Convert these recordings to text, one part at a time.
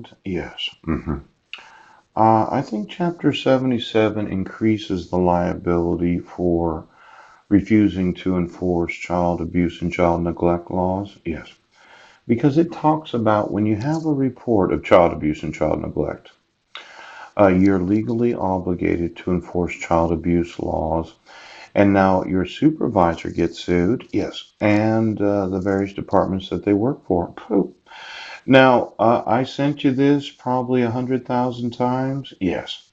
concerned, yes. I think Chapter 77 increases the liability for refusing to enforce child abuse and child neglect laws, yes. Because it talks about when you have a report of child abuse and child neglect, you're legally obligated to enforce child abuse laws. And now your supervisor gets sued, yes, and the various departments that they work for. Pooh. Now, I sent you this probably 100,000 times, yes.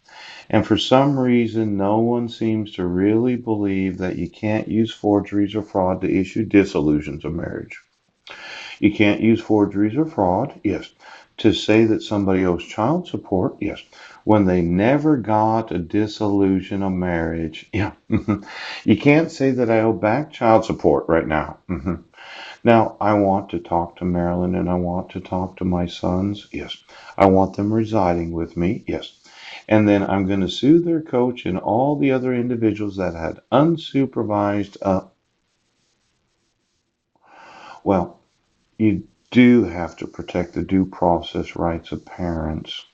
And for some reason, no one seems to really believe that you can't use forgeries or fraud to issue dissolutions of marriage. You can't use forgeries or fraud, yes, to say that somebody owes child support, yes, when they never got a dissolution of marriage. Yeah. You can't say that I owe back child support right now. Now, I want to talk to Marilyn and I want to talk to my sons. Yes. I want them residing with me. Yes. And then I'm going to sue their coach and all the other individuals that had unsupervised. Well, you do have to protect the due process rights of parents.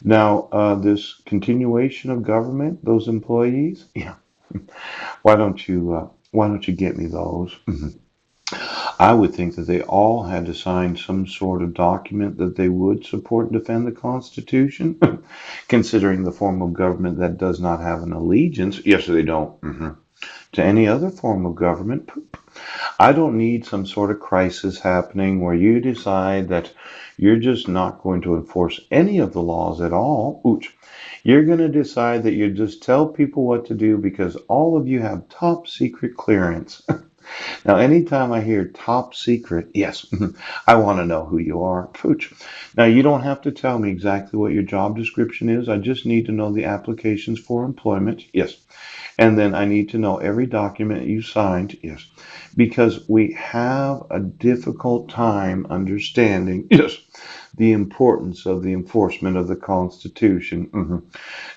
Now, this continuation of government, those employees, yeah, why don't you get me those? I would think that they all had to sign some sort of document that they would support and defend the Constitution, considering the form of government that does not have an allegiance. Yes, they don't. To any other form of government. I don't need some sort of crisis happening where you decide that you're just not going to enforce any of the laws at all. Ooch. You're going to decide that you just tell people what to do because all of you have top secret clearance. Now, anytime I hear top secret, yes, I want to know who you are. Pooch. Now, you don't have to tell me exactly what your job description is. I just need to know the applications for employment. Yes. And then I need to know every document you signed. Yes. Because we have a difficult time understanding, yes, the importance of the enforcement of the Constitution.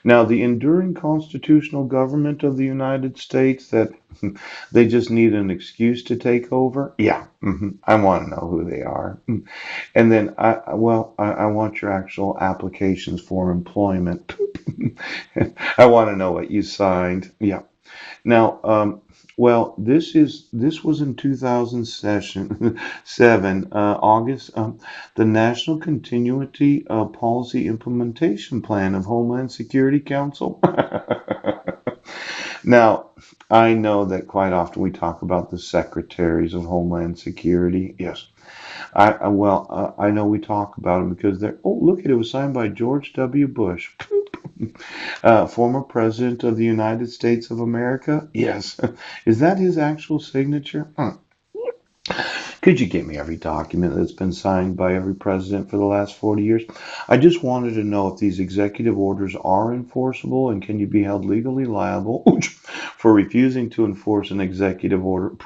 Now, the enduring constitutional government of the United States that they just need an excuse to take over. Yeah, I want to know who they are. And then I want your actual applications for employment. I want to know what you signed. Yeah. Now, this was in 2007, August, the National Continuity Policy Implementation Plan of Homeland Security Council. Now, I know that quite often we talk about the secretaries of Homeland Security. Yes, I know we talk about them because they're. Oh, look, it was signed by George W. Bush, former president of the United States of America. Yes, is that his actual signature? Could you give me every document that's been signed by every president for the last 40 years? I just wanted to know if these executive orders are enforceable and can you be held legally liable for refusing to enforce an executive order.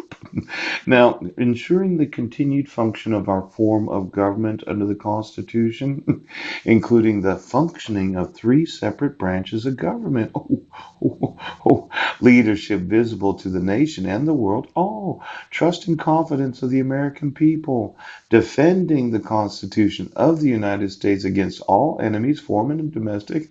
Now, ensuring the continued function of our form of government under the Constitution, including the functioning of three separate branches of government. Leadership visible to the nation and the world. Trust and confidence of the American people, defending the Constitution of the United States against all enemies, foreign and domestic,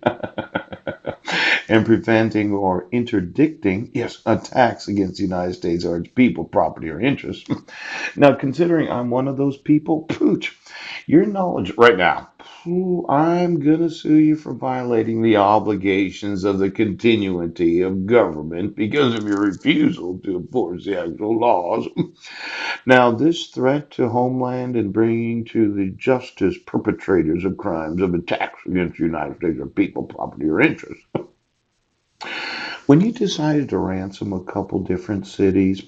and preventing or interdicting, yes, attacks against the United States or its people, property, or interests. Now, considering I'm one of those people, pooch, your knowledge right now, I'm going to sue you for violating the obligations of the continuity of government because of your refusal to enforce the actual laws. Now, this threat to homeland and bringing to the justice perpetrators of crimes of attacks against the United States or people, property, or interests. When you decided to ransom a couple different cities,